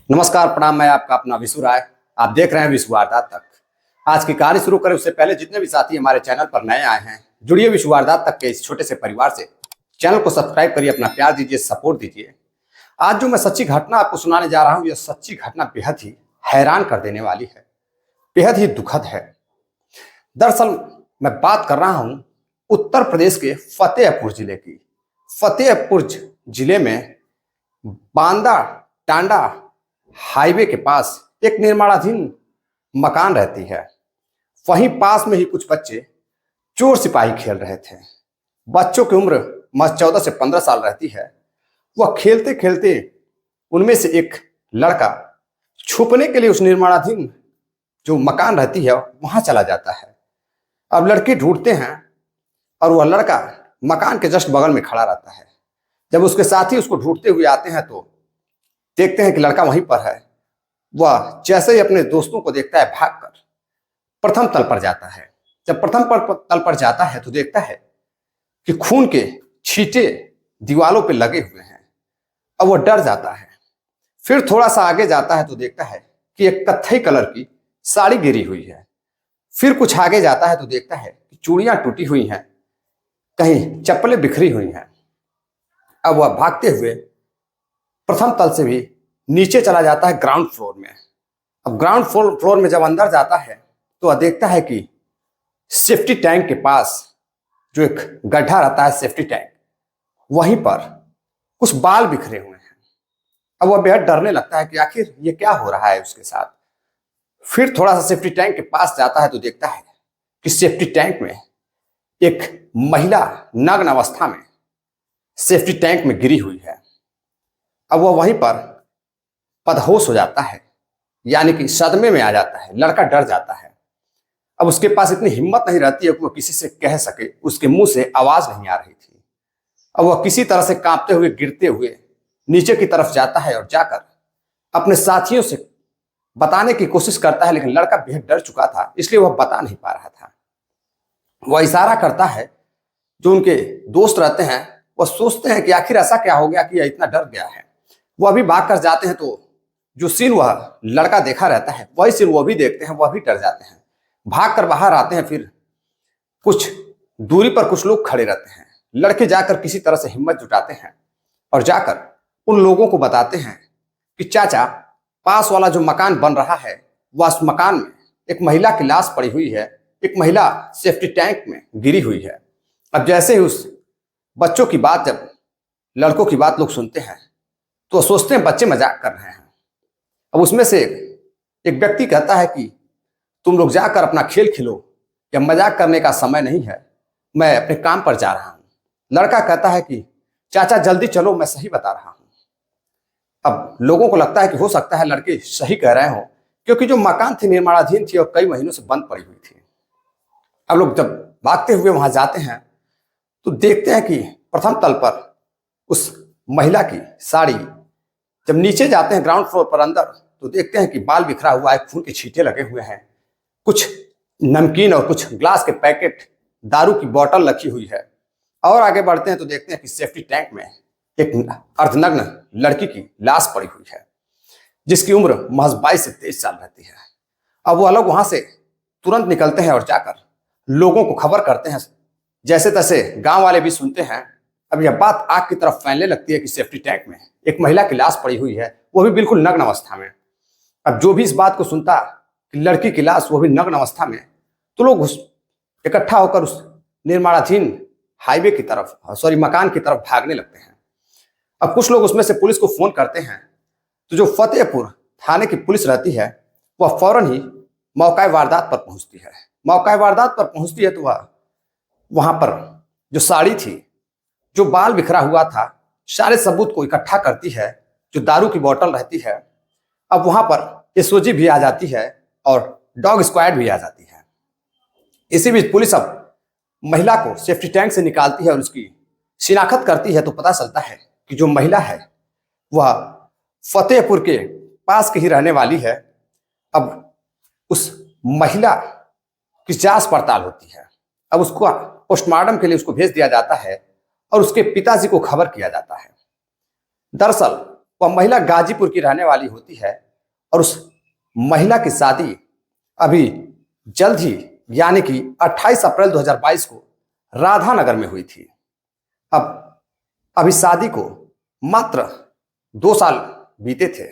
नमस्कार, प्रणाम। मैं आपका अपना विशु राय। आप देख रहे हैं विशु वारदात तक। आज की कहानी शुरू करें उससे पहले जितने भी साथी हमारे चैनल पर नए आए हैं, जुड़िए विशु वारदात तक के इस छोटे से परिवार से। चैनल को सब्सक्राइब करिए, अपना प्यार दीजिए, सपोर्ट दीजिए। आज जो मैं सच्ची घटना आपको सुनाने जा रहा हूँ, यह सच्ची घटना बेहद ही हैरान कर देने वाली है, बेहद ही दुखद है। दरअसल मैं बात कर रहा हूँ उत्तर प्रदेश के फतेहपुर जिले की। फतेहपुर जिले में बांदा टांडा हाईवे के पास एक निर्माणाधीन मकान रहती है। वहीं पास में ही कुछ बच्चे चोर सिपाही खेल रहे थे। बच्चों की उम्र महज 14 से 15 साल रहती है। वह खेलते खेलते उनमें से एक लड़का छुपने के लिए उस निर्माणाधीन जो मकान रहती है वहां चला जाता है। अब लड़के ढूंढते हैं और वह लड़का मकान के जस्ट बगल में खड़ा रहता है। जब उसके साथी उसको ढूंढते हुए आते हैं तो देखते हैं कि लड़का वहीं पर है। वह जैसे ही अपने दोस्तों को देखता है, भागकर प्रथम तल पर जाता है। जब प्रथम तल पर जाता है तो देखता है कि खून के छींटे दीवालों पर लगे हुए हैं। अब वह डर जाता है। फिर थोड़ा सा आगे जाता है तो देखता है कि एक कत्थई कलर की साड़ी गिरी हुई है। फिर कुछ आगे जाता है तो देखता है कि चूड़ियां टूटी हुई हैं, कहीं चप्पलें बिखरी हुई हैं। अब वह भागते हुए प्रथम तल से भी नीचे चला जाता है ग्राउंड फ्लोर में। अब ग्राउंड फ्लोर में जब अंदर जाता है तो वह देखता है कि सेफ्टी टैंक के पास जो एक गड्ढा रहता है, सेफ्टी टैंक, वहीं पर कुछ बाल बिखरे हुए हैं। अब वह बेहद डरने लगता है कि आखिर ये क्या हो रहा है उसके साथ। फिर थोड़ा सा सेफ्टी टैंक के पास जाता है तो देखता है कि सेफ्टी टैंक में एक महिला नग्न अवस्था में सेफ्टी टैंक में गिरी हुई है। अब वह वहीं पर बदहोश हो जाता है, यानी कि सदमे में आ जाता है। लड़का डर जाता है। अब उसके पास इतनी हिम्मत नहीं रहती है कि वह किसी से कह सके, उसके मुंह से आवाज नहीं आ रही थी। अब वह किसी तरह से कांपते हुए, गिरते हुए नीचे की तरफ जाता है और जाकर अपने साथियों से बताने की कोशिश करता है, लेकिन लड़का बेहद डर चुका था, इसलिए वह बता नहीं पा रहा था। वह इशारा करता है। जो उनके दोस्त रहते हैं वह सोचते हैं कि आखिर ऐसा क्या हो गया कि यह इतना डर गया है। वह भी भाग कर जाते हैं तो जो सीन वह लड़का देखा रहता है वही सीन वह भी देखते हैं। वह भी डर जाते हैं, भाग कर बाहर आते हैं। फिर कुछ दूरी पर कुछ लोग खड़े रहते हैं। लड़के जाकर किसी तरह से हिम्मत जुटाते हैं और जाकर उन लोगों को बताते हैं कि चाचा, पास वाला जो मकान बन रहा है वह उस मकान में एक महिला की लाश पड़ी हुई है, एक महिला सेफ्टी टैंक में गिरी हुई है। अब जैसे ही उस बच्चों की बात, जब लड़कों की बात लोग सुनते हैं तो सोचते हैं बच्चे मजाक कर रहे हैं। अब उसमें से एक व्यक्ति कहता है कि तुम लोग जाकर अपना खेल खेलो, यह मजाक करने का समय नहीं है, मैं अपने काम पर जा रहा हूं। लड़का कहता है कि चाचा जल्दी चलो, मैं सही बता रहा हूं। अब लोगों को लगता है कि हो सकता है लड़के सही कह रहे हो, क्योंकि जो मकान थी निर्माणाधीन थी और कई महीनों से बंद पड़ी हुई थी। अब लोग जब भागते हुए वहां जाते हैं तो देखते हैं कि प्रथम तल पर उस महिला की साड़ी, जब नीचे जाते हैं ग्राउंड फ्लोर पर अंदर तो देखते हैं कि बाल बिखरा हुआ है, खून के छींटे लगे हुए हैं, कुछ नमकीन और कुछ ग्लास के पैकेट, दारू की बोतल रखी हुई है। और आगे बढ़ते हैं तो देखते हैं कि सेफ्टी टैंक में एक अर्धनग्न लड़की की लाश पड़ी हुई है, जिसकी उम्र महज 22 से 23 साल रहती है। अब वो लोग वहां से तुरंत निकलते हैं और जाकर लोगों को खबर करते हैं। जैसे तैसे गांव वाले भी सुनते हैं। अब यह बात आग की तरफ फैलने लगती है कि सेफ्टी टैंक में एक महिला की लाश पड़ी हुई है, वो भी बिल्कुल नग्न अवस्था में। अब जो भी इस बात को सुनता कि लड़की की लाश, वो भी नग्न अवस्था में, तो लोग इकट्ठा होकर उस निर्माणाधीन हाईवे की तरफ, मकान की तरफ भागने लगते हैं। अब कुछ लोग उसमें से पुलिस को फोन करते हैं तो जो फतेहपुर थाने की पुलिस रहती है वह फौरन ही मौका वारदात पर पहुंचती है। मौका वारदात पर पहुंचती है तो वह वहां पर जो साड़ी थी, जो बाल बिखरा हुआ था, सारे सबूत को इकट्ठा करती है। जो दारू की बोतल रहती है, अब वहां पर एसओजी भी आ जाती है और डॉग स्क्वाड भी आ जाती है। इसी बीच पुलिस अब महिला को सेफ्टी टैंक से निकालती है और उसकी शिनाख्त करती है तो पता चलता है कि जो महिला है वह फतेहपुर के पास की ही रहने वाली है। अब उस महिला की जांच पड़ताल होती है। अब उसको पोस्टमार्टम के लिए उसको भेज दिया जाता है और उसके पिताजी को खबर किया जाता है। दरअसल वह महिला गाजीपुर की रहने वाली होती है और उस महिला की शादी अभी जल्द ही यानी कि 28 अप्रैल 2022 को राधानगर में हुई थी। अब अभी शादी को मात्र 2 साल बीते थे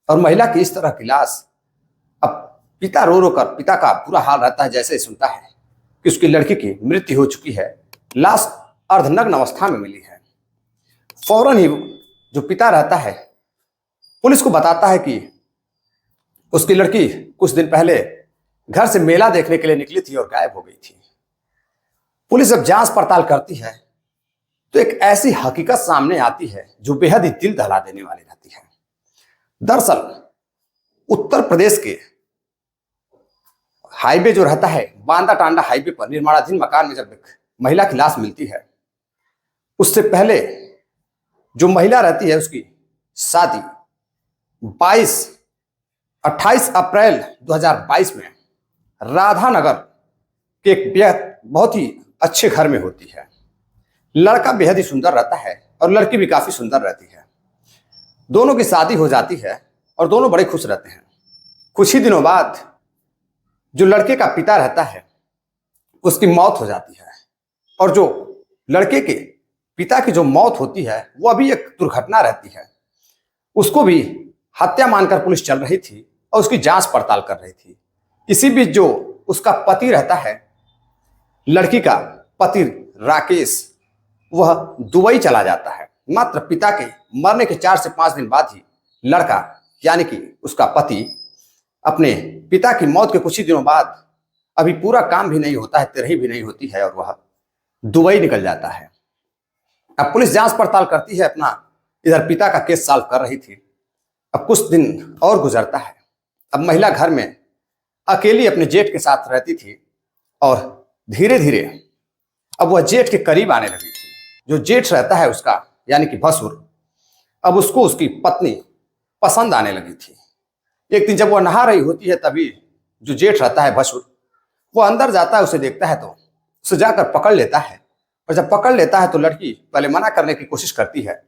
और महिला की इस तरह की लाश, अब पिता रो रो कर, पिता का बुरा हाल रहता है जैसे ही सुनता है कि उसकी लड़की की मृत्यु हो चुकी है, लाश अर्धनग्न अवस्था में मिली है। फौरन ही जो पिता रहता है पुलिस को बताता है कि उसकी लड़की कुछ दिन पहले घर से मेला देखने के लिए निकली थी और गायब हो गई थी। पुलिस जब जांच पड़ताल करती है तो एक ऐसी हकीकत सामने आती है जो बेहद ही दिल दहला देने वाली रहती है। दरअसल उत्तर प्रदेश के हाईवे जो रहता है, बांदा टांडा हाईवे पर निर्माणाधीन मकान में जब एक महिला की लाश मिलती है, उससे पहले जो महिला रहती है उसकी शादी 28 अप्रैल 2022 में राधानगर के एक बहुत ही अच्छे घर में होती है। लड़का बेहद ही सुंदर रहता है और लड़की भी काफी सुंदर रहती है। दोनों की शादी हो जाती है और दोनों बड़े खुश रहते हैं। कुछ ही दिनों बाद जो लड़के का पिता रहता है उसकी मौत हो जाती है और जो लड़के के पिता की जो मौत होती है वह भी एक दुर्घटना रहती है। उसको भी हत्या मानकर पुलिस चल रही थी और उसकी जांच पड़ताल कर रही थी। इसी बीच जो उसका पति रहता है, लड़की का पति राकेश, वह दुबई चला जाता है। मात्र पिता के मरने के 4 से 5 दिन बाद ही लड़का यानी कि उसका पति अपने पिता की मौत के कुछ ही दिनों बाद, अभी पूरा काम भी नहीं होता है, तिरही भी नहीं होती है और वह दुबई निकल जाता है। अब पुलिस जांच पड़ताल करती है, अपना इधर पिता का केस सॉल्व कर रही थी। अब कुछ दिन और गुजरता है। अब महिला घर में अकेली अपने जेठ के साथ रहती थी और धीरे धीरे अब वह जेठ के करीब आने लगी थी। जो जेठ रहता है उसका यानी कि भसुर, अब उसको उसकी पत्नी पसंद आने लगी थी। एक दिन जब वह नहा रही होती है तभी जो जेठ रहता है भसुर, वो अंदर जाता है, उसे देखता है तो उसे जाकर पकड़ लेता है। और जब पकड़ लेता है तो लड़की पहले मना करने की कोशिश करती है,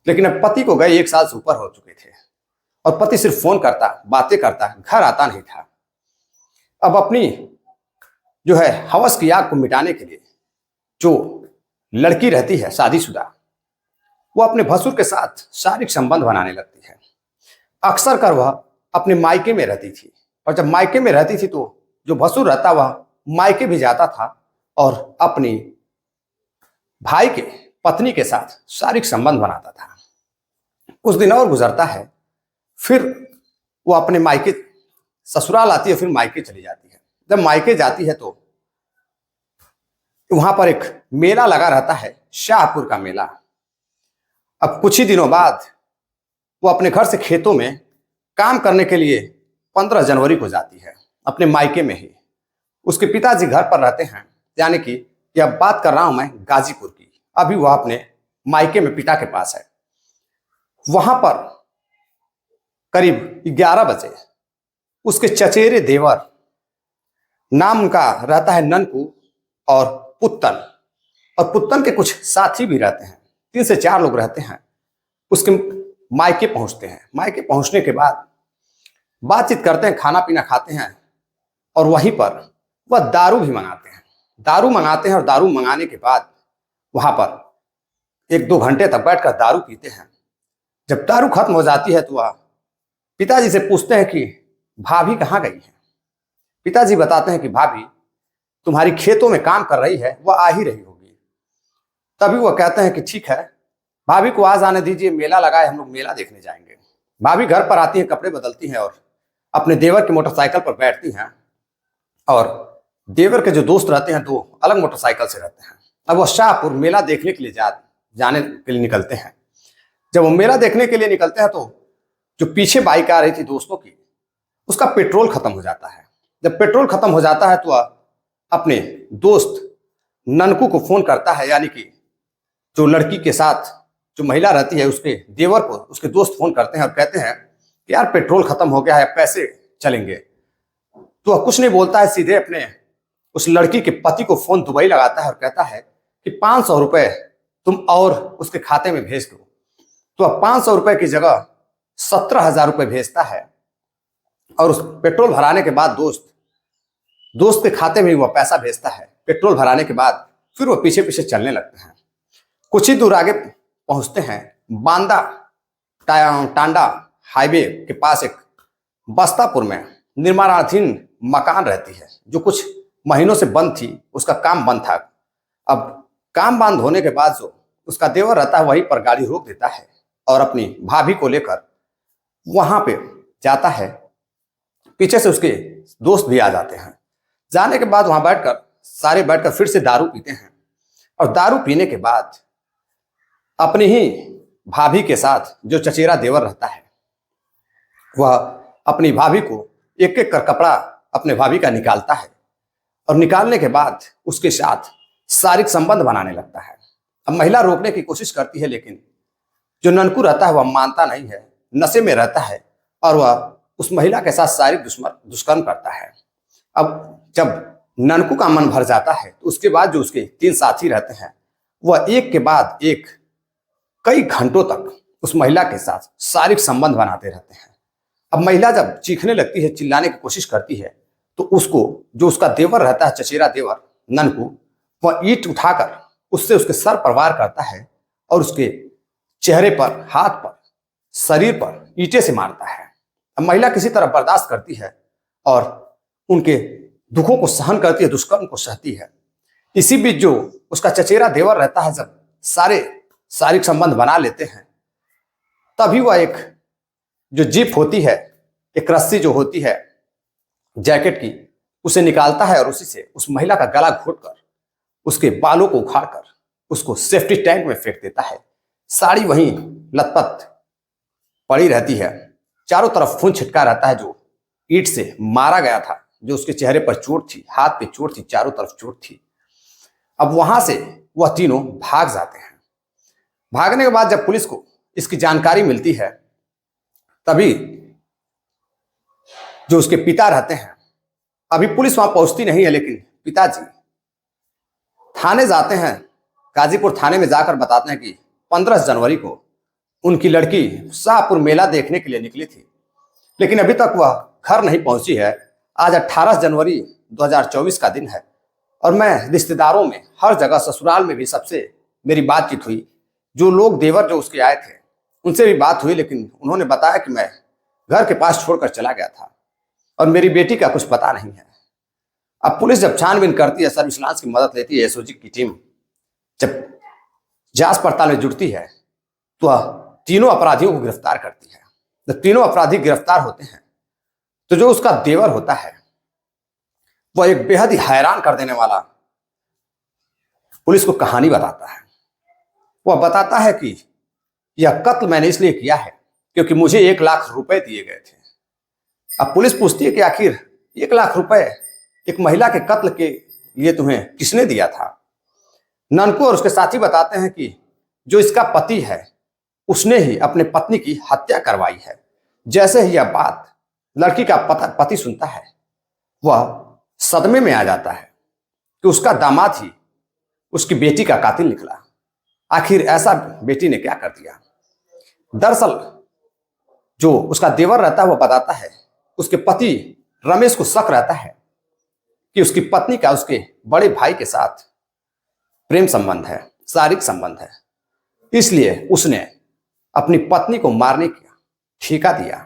लेकिन अब पति को गए 1 साल से ऊपर हो चुके थे और पति सिर्फ फोन करता, बातें करता, घर आता नहीं था। अब अपनी जो है हवस की आग को मिटाने के लिए जो लड़की रहती है शादीशुदा, वो अपने भसुर के साथ शारीरिक संबंध बनाने लगती है। अक्सर कर वह अपने मायके में रहती थी और जब मायके में रहती थी तो जो भसुर रहता वह मायके भी जाता था और अपनी भाई के पत्नी के साथ शारीरिक संबंध बनाता था। कुछ दिन और गुजरता है, फिर वो अपने मायके ससुराल आती है, फिर मायके चली जाती है। जब मायके जाती है तो वहां पर एक मेला लगा रहता है, शाहपुर का मेला। अब कुछ ही दिनों बाद वो अपने घर से खेतों में काम करने के लिए 15 जनवरी को जाती है, अपने मायके में ही। उसके पिताजी घर पर रहते हैं, यानी कि यह बात कर रहा हूं मैं गाजीपुर की। अभी वह अपने मायके में पिता के पास है। वहां पर करीब 11 बजे उसके चचेरे देवर, नाम उनका रहता है ननकू, और पुत्तन के कुछ साथी भी रहते हैं, 3 से 4 लोग रहते हैं, उसके मायके पहुंचते हैं। मायके पहुंचने के बाद बातचीत करते हैं, खाना पीना खाते हैं और वहीं पर वह दारू भी मंगाते हैं। दारू मंगाते हैं और दारू मंगाने के बाद वहां पर 1-2 घंटे तक बैठकर दारू पीते हैं। जब दारू खत्म हो जाती है तो वह पिताजी से पूछते हैं कि भाभी कहाँ गई है। पिताजी बताते हैं कि भाभी तुम्हारी खेतों में काम कर रही है, वह आ ही रही होगी। तभी वह कहते हैं कि ठीक है, भाभी को आज आने दीजिए, मेला लगा है, हम लोग मेला देखने जाएंगे। भाभी घर पर आती हैं, कपड़े बदलती हैं और अपने देवर की मोटरसाइकिल पर बैठती हैं और देवर के जो दोस्त रहते हैं 2 अलग मोटरसाइकिल से रहते हैं। अब वह शाहपुर मेला देखने के लिए जाने के लिए निकलते हैं। जब वो मेला देखने के लिए निकलते हैं तो जो पीछे बाइक आ रही थी दोस्तों की, उसका पेट्रोल खत्म हो जाता है। जब पेट्रोल खत्म हो जाता है तो वह अपने दोस्त ननकू को फोन करता है, यानी कि जो लड़की के साथ जो महिला रहती है उसके देवर को उसके दोस्त फोन करते हैं और कहते हैं कि यार पेट्रोल खत्म हो गया है, कैसे चलेंगे। तो वह कुछ नहीं बोलता है, सीधे अपने उस लड़की के पति को फोन दुबई लगाता है और कहता है कि 500 रुपए तुम और उसके खाते में भेज दो। तो अब 500 रुपए की जगह 17,000 रुपये भेजता है और उस पेट्रोल भराने के बाद दोस्त के खाते में वह पैसा भेजता है। पेट्रोल भराने के बाद फिर वो पीछे पीछे चलने लगते हैं। कुछ ही दूर आगे पहुंचते हैं, बांदा टांडा हाईवे के पास एक बस्तापुर में निर्माणाधीन मकान रहती है जो कुछ महीनों से बंद थी, उसका काम बंद था। अब काम बंद होने के बाद जो उसका देवर रहता है वहीं पर गाड़ी रोक देता है और अपनी भाभी को लेकर वहां पे जाता है। पीछे से उसके दोस्त भी आ जाते हैं। जाने के बाद वहां सारे बैठकर फिर से दारू पीते हैं और दारू पीने के बाद अपनी ही भाभी के साथ जो चचेरा देवर रहता है वह अपनी भाभी को एक एक कर कपड़ा अपने भाभी का निकालता है और निकालने के बाद उसके साथ शारीरिक संबंध बनाने लगता है। अब महिला रोकने की कोशिश करती है लेकिन जो ननकू रहता है वह मानता नहीं है, नशे में रहता है और वह उस महिला के साथ शारीरिक दुष्कर्म करता है। अब जब ननकू का मन भर जाता है तो उसके बाद जो उसके 3 साथी रहते हैं वह एक के बाद एक कई घंटों तक उस महिला के साथ शारीरिक संबंध बनाते रहते हैं। अब महिला जब चीखने लगती है, चिल्लाने की कोशिश करती है तो उसको जो उसका देवर रहता है, चचेरा देवर ननकू, वह ईंट उठाकर उससे उसके सर पर वार करता है और उसके चेहरे पर, हाथ पर, शरीर पर ईंटे से मारता है। अब महिला किसी तरह बर्दाश्त करती है और उनके दुखों को सहन करती है, दुष्कर्म को सहती है। इसी बीच जो उसका चचेरा देवर रहता है, जब सारे शारीरिक संबंध बना लेते हैं तभी वह एक जो जीप होती है, एक रस्सी जो होती है जैकेट की, उसे निकालता है और उसी से उस महिला का गला घोटकर उसके बालों को उखाड़कर उसको सेफ्टी टैंक में फेंक देता है। साड़ी वहीं लथपथ पड़ी रहती है, चारों तरफ खून छिटका रहता है जो ईंट से मारा गया था, जो उसके चेहरे पर चोट थी, हाथ पे चोट थी, चारों तरफ चोट थी। अब वहां से वह तीनों भाग जाते हैं। भागने के बाद जब पुलिस को इसकी जानकारी मिलती है तभी जो उसके पिता रहते हैं, अभी पुलिस वहां पहुंचती नहीं है लेकिन पिताजी थाने जाते हैं। गाजीपुर थाने में जाकर बताते हैं कि 15 जनवरी को उनकी लड़की शाहपुर मेला देखने के लिए निकली थी लेकिन अभी तक वह घर नहीं पहुंची है। आज 18 जनवरी 2024 का दिन है और मैं रिश्तेदारों में हर जगह, ससुराल में भी सबसे मेरी बातचीत हुई। जो लोग देवर जो उसके आए थे उनसे भी बात हुई लेकिन उन्होंने बताया कि मैं घर के पास छोड़कर चला गया था और मेरी बेटी का कुछ पता नहीं है। अब पुलिस जब छानबीन करती है, सर्विलांस की मदद लेती है, एसओजी की टीम जब जांच पड़ताल में जुटती है तो वह तीनों अपराधियों को गिरफ्तार करती है। जब तीनों अपराधी गिरफ्तार होते हैं तो जो उसका देवर होता है वह एक बेहद ही हैरान कर देने वाला पुलिस को कहानी बताता है। वह बताता है कि यह कत्ल मैंने इसलिए किया है क्योंकि मुझे 1 लाख रुपए दिए गए थे। अब पुलिस पूछती है कि आखिर 1 लाख रुपए एक महिला के कत्ल के लिए तुम्हें किसने दिया था? ननकू और उसके साथी बताते हैं कि जो इसका पति है उसने ही अपने पत्नी की हत्या करवाई है। जैसे ही यह बात लड़की का पति सुनता है वह सदमे में आ जाता है कि उसका दामाद ही उसकी बेटी का कातिल निकला। आखिर ऐसा बेटी ने क्या कर दिया? दरअसल जो उसका देवर रहता है वह बताता है उसके पति रमेश को शक रहता है कि उसकी पत्नी का उसके बड़े भाई के साथ प्रेम संबंध है, शारीरिक संबंध है, इसलिए उसने अपनी पत्नी को मारने का ठेका दिया।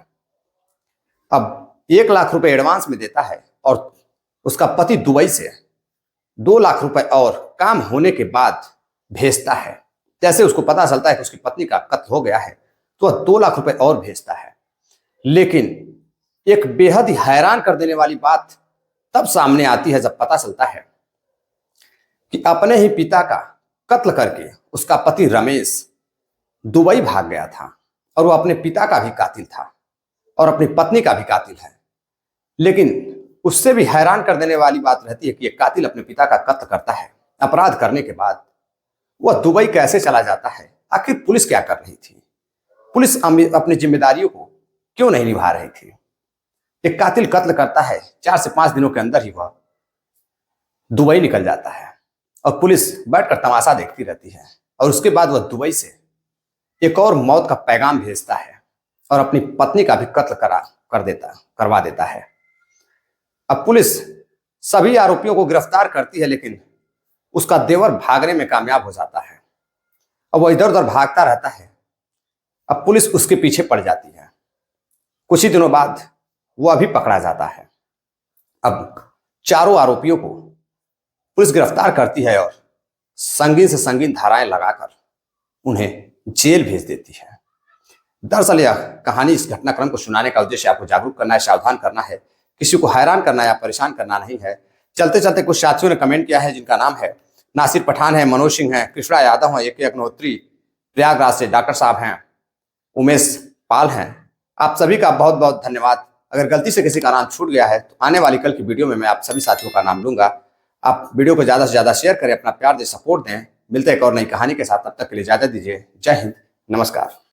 अब 1 लाख रुपए एडवांस में देता है और उसका पति दुबई से 2 लाख रुपए और काम होने के बाद भेजता है। जैसे उसको पता चलता है कि उसकी पत्नी का कत्ल हो गया है तो वह 2 लाख रुपए और भेजता है। लेकिन एक बेहद ही हैरान कर देने वाली बात तब सामने आती है जब पता चलता है कि अपने ही पिता का कत्ल करके उसका पति रमेश दुबई भाग गया था और वो अपने पिता का भी कातिल था और अपनी पत्नी का भी कातिल है। लेकिन उससे भी हैरान कर देने वाली बात रहती है कि एक कातिल अपने पिता का कत्ल करता है, अपराध करने के बाद वह दुबई कैसे चला जाता है? आखिर पुलिस क्या कर रही थी? पुलिस अपनी जिम्मेदारियों को क्यों नहीं निभा रही थी? एक कातिल कत्ल करता है, 4 से 5 दिनों के अंदर ही वह दुबई निकल जाता है और पुलिस बैठकर तमाशा देखती रहती है और उसके बाद वह दुबई से एक और मौत का पैगाम भेजता है और अपनी पत्नी का भी कत्ल करवा देता है। अब पुलिस सभी आरोपियों को गिरफ्तार करती है, लेकिन उसका देवर भागने में कामयाब हो जाता है। अब वह इधर उधर भागता रहता है। अब पुलिस उसके पीछे पड़ जाती है। कुछ ही दिनों बाद वह भी पकड़ा जाता है। अब चारों आरोपियों को पुलिस गिरफ्तार करती है और संगीन से संगीन धाराएं लगाकर उन्हें जेल भेज देती है। दरअसल यह कहानी, इस घटनाक्रम को सुनाने का उद्देश्य आपको जागरूक करना है, सावधान करना है, किसी को हैरान करना या परेशान करना नहीं है। चलते चलते कुछ साथियों ने कमेंट किया है, जिनका नाम है नासिर पठान है, मनोज सिंह है, कृष्णा यादव है, AK अग्निहोत्री, प्रयागराज से डॉक्टर साहब हैं, उमेश पाल हैं। आप सभी का बहुत बहुत धन्यवाद। अगर गलती से किसी का नाम छूट गया है तो आने वाली कल की वीडियो में मैं आप सभी साथियों का नाम लूंगा। आप वीडियो को ज़्यादा से ज़्यादा शेयर करें, अपना प्यार दें, सपोर्ट दें। मिलते हैं एक और नई कहानी के साथ, तब तक के लिए इजाजत दीजिए। जय हिंद, नमस्कार।